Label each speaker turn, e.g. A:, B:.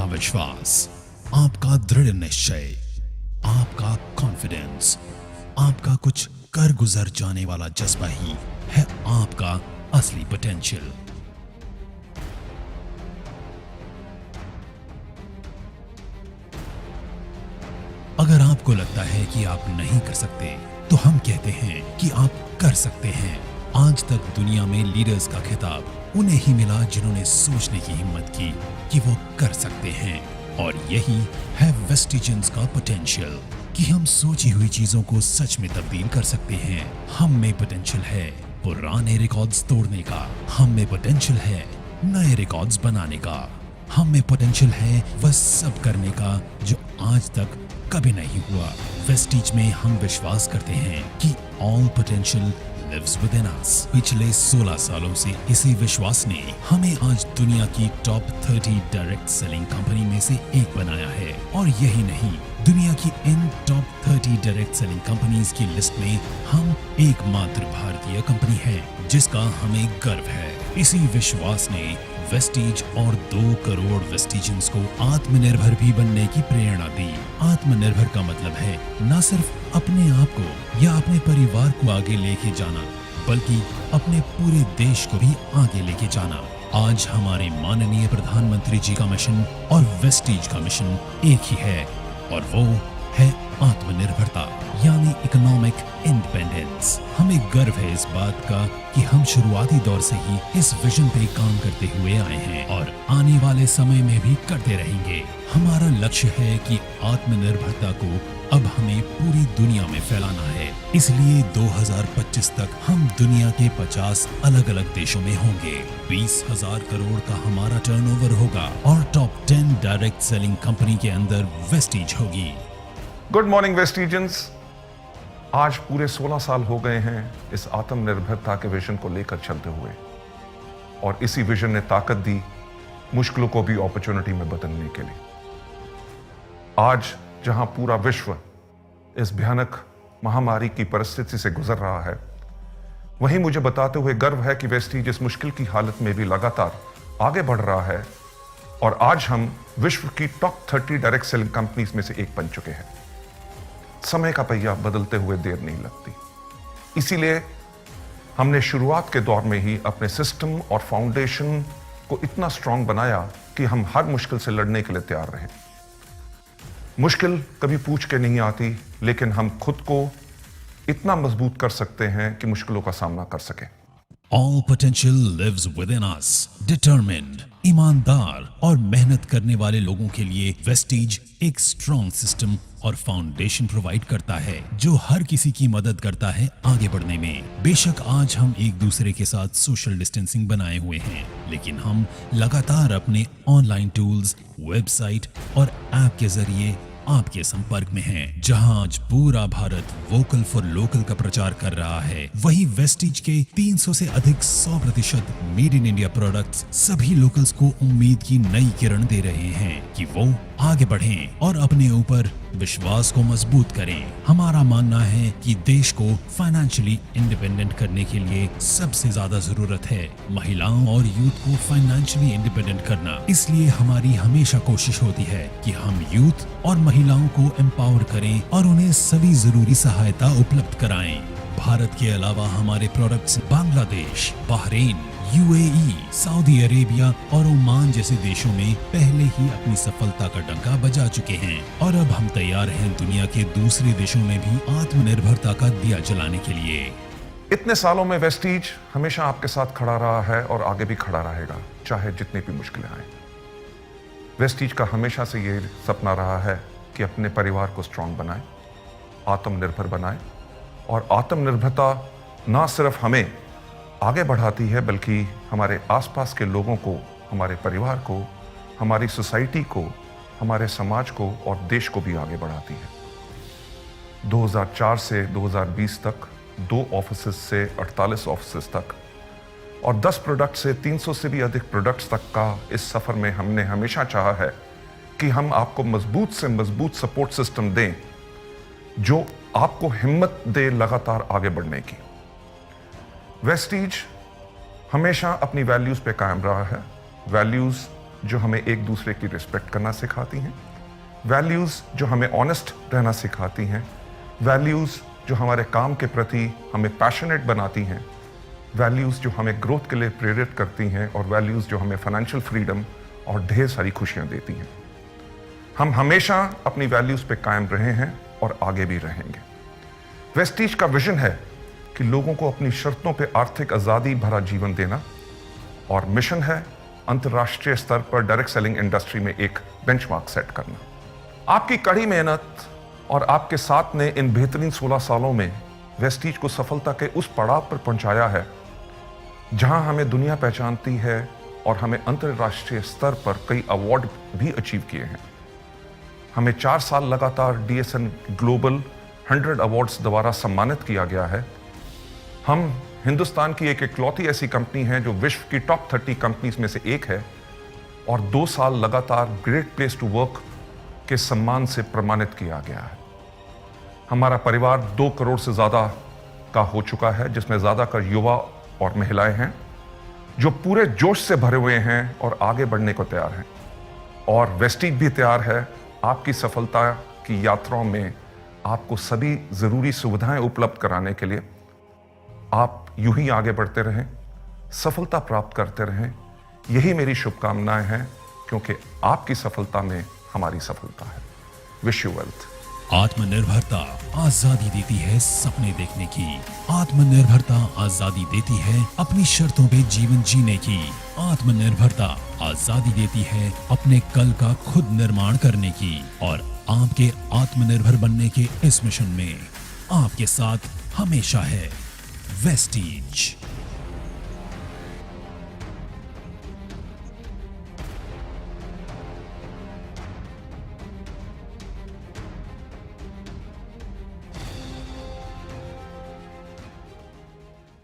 A: आपका विश्वास, आपका दृढ़ निश्चय, आपका कॉन्फिडेंस, आपका कुछ कर गुजर जाने वाला जज्बा ही है आपका असली पोटेंशियल। अगर आपको लगता है कि आप नहीं कर सकते, तो हम कहते हैं कि आप कर सकते हैं। आज तक दुनिया में लीडर्स का खिताब उन्हें ही मिला जिन्होंने सोचने की हिम्मत की कि वो कर सकते हैं। और यही है वेस्टिजेंस का पोटेंशियल, कि हम सोची हुई चीजों को सच में तब्दील कर सकते हैं। हम में पोटेंशियल है पुराने रिकॉर्ड्स तोड़ने का, हम में पोटेंशियल है नए रिकॉर्ड्स बनाने का, हम में पोटेंशियल है वह सब करने का जो आज तक कभी नहीं हुआ। वेस्टीज में हम विश्वास करते हैं कि all potential lives within us. पिछले 16 सालों से इसी विश्वास ने हमें आज दुनिया की टॉप 30 डायरेक्ट सेलिंग कंपनी में से एक बनाया है। और यही नहीं, दुनिया की इन टॉप 30 डायरेक्ट सेलिंग कंपनीज की लिस्ट में हम एकमात्र भारतीय कंपनी है जिसका हमें गर्व है। इसी विश्वास ने वेस्टीज और 2 करोड़ वेस्टिजियंस को आत्मनिर्भर भी बनने की प्रेरणा दी। आत्मनिर्भर का मतलब है न सिर्फ अपने आप को या अपने परिवार को आगे लेके जाना, बल्कि अपने पूरे देश को भी आगे लेके जाना। आज हमारे माननीय प्रधानमंत्री जी का मिशन और वेस्टीज का मिशन एक ही है, और वो है आत्मनिर्भरता, यानी इकोनॉमिक इंडिपेंडेंस। हमें गर्व है इस बात का कि हम शुरुआती दौर से ही इस विजन पे काम करते हुए आए हैं और आने वाले समय में भी करते रहेंगे। हमारा लक्ष्य है कि आत्मनिर्भरता को अब हमें पूरी दुनिया में फैलाना है। इसलिए 2025 तक हम दुनिया के 50 अलग अलग देशों में होंगे। 20,000 करोड़ का हमारा टर्नओवर होगा और टॉप 10 डायरेक्ट सेलिंग कंपनी के अंदर वेस्टीज होगी।
B: Good morning Vestigians. आज पूरे 16 साल हो गए हैं इस आत्मनिर्भरता के विजन को लेकर चलते हुए, और इसी विजन ने ताकत दी मुश्किलों को भी अपॉर्चुनिटी में बदलने के लिए। आज जहां पूरा विश्व इस भयानक महामारी की परिस्थिति से गुजर रहा है, वहीं मुझे बताते हुए गर्व है कि वेस्टीज इस मुश्किल की हालत में भी लगातार आगे बढ़ रहा है, और आज हम विश्व की टॉप 30 डायरेक्ट सेलिंग कंपनीज में से एक बन चुके हैं। समय का पहिया बदलते हुए देर नहीं लगती, इसीलिए हमने शुरुआत के दौर में ही अपने सिस्टम और फाउंडेशन को इतना स्ट्रांग बनाया कि हम हर मुश्किल से लड़ने के लिए तैयार रहे। मुश्किल कभी पूछ के नहीं आती, लेकिन हम खुद को इतना मजबूत कर सकते हैं कि मुश्किलों का सामना कर सकें।
A: All potential lives within us. Determined, ईमानदार और मेहनत करने वाले लोगों के लिए वेस्टीज एक स्ट्रॉन्ग सिस्टम और फाउंडेशन प्रोवाइड करता है जो हर किसी की मदद करता है आगे बढ़ने में। बेशक आज हम एक दूसरे के साथ सोशल डिस्टेंसिंग बनाए हुए हैं, लेकिन हम लगातार अपने ऑनलाइन टूल्स, वेबसाइट और ऐप के जरिए आपके संपर्क में हैं। जहां आज पूरा भारत वोकल फॉर लोकल का प्रचार कर रहा है, वहीं वेस्टीज के 300 से अधिक 100% मेड इन इंडिया प्रोडक्ट्स सभी लोकल्स को उम्मीद की नई किरण दे रहे हैं कि वो आगे बढ़ें और अपने ऊपर विश्वास को मजबूत करें। हमारा मानना है कि देश को फाइनेंशियली इंडिपेंडेंट करने के लिए सबसे ज्यादा जरूरत है महिलाओं और यूथ को फाइनेंशियली इंडिपेंडेंट करना। इसलिए हमारी हमेशा कोशिश होती है कि हम यूथ और महिलाओं को एम्पावर करें और उन्हें सभी जरूरी सहायता उपलब्ध कराएं। भारत के अलावा हमारे products Bangladesh, Bahrain, UAE, Saudi Arabia और ओमान जैसे देशों में पहले ही अपनी सफलता का डंका बजा चुके हैं, और अब हम तैयार हैं दुनिया के दूसरे देशों में भी आत्मनिर्भरता का दिया जलाने के लिए।
B: इतने सालों में वेस्टीज हमेशा आपके साथ खड़ा रहा है और आगे भी खड़ा रहेगा, चाहे जितनी भी मुश्किलें आए। वेस्टीज का हमेशा से ये सपना रहा है कि अपने परिवार को स्ट्रांग बनाए, आत्मनिर्भर बनाए, और आत्मनिर्भरता ना सिर्फ हमें आगे बढ़ाती है बल्कि हमारे आसपास के लोगों को, हमारे परिवार को, हमारी सोसाइटी को, हमारे समाज को और देश को भी आगे बढ़ाती है। 2004 से 2020 तक 2 ऑफिसेस से 48 ऑफिसेस तक और 10 प्रोडक्ट से 300 से भी अधिक प्रोडक्ट्स तक का इस सफर में हमने हमेशा चाहा है कि हम आपको मजबूत से मजबूत सपोर्ट सिस्टम दें जो आपको हिम्मत दे लगातार आगे बढ़ने की। वेस्टीज हमेशा अपनी वैल्यूज पे कायम रहा है, वैल्यूज जो हमें एक दूसरे की रिस्पेक्ट करना सिखाती हैं, वैल्यूज़ जो हमें ऑनेस्ट रहना सिखाती हैं, वैल्यूज़ जो हमारे काम के प्रति हमें पैशनेट बनाती हैं, वैल्यूज़ जो हमें ग्रोथ के लिए प्रेरित करती हैं और वैल्यूज़ जो हमें फाइनेंशियल फ्रीडम और ढेर सारी खुशियां देती हैं। हम हमेशा अपनी वैल्यूज़ पे कायम रहे हैं और आगे भी रहेंगे। वेस्टीज का विजन है कि लोगों को अपनी शर्तों पे आर्थिक आज़ादी भरा जीवन देना, और मिशन है अंतर्राष्ट्रीय स्तर पर डायरेक्ट सेलिंग इंडस्ट्री में एक बेंचमार्क सेट करना। आपकी कड़ी मेहनत और आपके साथ ने इन बेहतरीन 16 सालों में वेस्टीज को सफलता के उस पड़ाव पर पहुंचाया है जहां हमें दुनिया पहचानती है और हमें अंतर्राष्ट्रीय स्तर पर कई अवार्ड भी अचीव किए हैं। हमें 4 साल लगातार DSN ग्लोबल 100 अवार्ड्स द्वारा सम्मानित किया गया है। हम हिंदुस्तान की एक इकलौती ऐसी कंपनी है जो विश्व की टॉप 30 कंपनीज में से एक है, और 2 साल लगातार ग्रेट प्लेस टू वर्क के सम्मान से प्रमाणित किया गया है। हमारा परिवार 2 करोड़ से ज़्यादा का हो चुका है, जिसमें ज़्यादातर युवा और महिलाएं हैं जो पूरे जोश से भरे हुए हैं और आगे बढ़ने को तैयार हैं। और वेस्टीज भी तैयार है आपकी सफलता की यात्राओं में आपको सभी ज़रूरी सुविधाएं उपलब्ध कराने के लिए। आप यूं ही आगे बढ़ते रहें, सफलता प्राप्त करते रहें, यही मेरी शुभकामनाएं हैं, क्योंकि आपकी सफलता में हमारी सफलता है। Wish you wealth.
A: आत्मनिर्भरता आजादी देती है सपने देखने की। आत्मनिर्भरता आजादी देती है अपनी शर्तों पे जीवन जीने की। आत्मनिर्भरता आजादी देती है अपने कल का खुद निर्माण करने की। और आपके आत्मनिर्भर बनने के इस मिशन में आपके साथ हमेशा है वेस्टीज।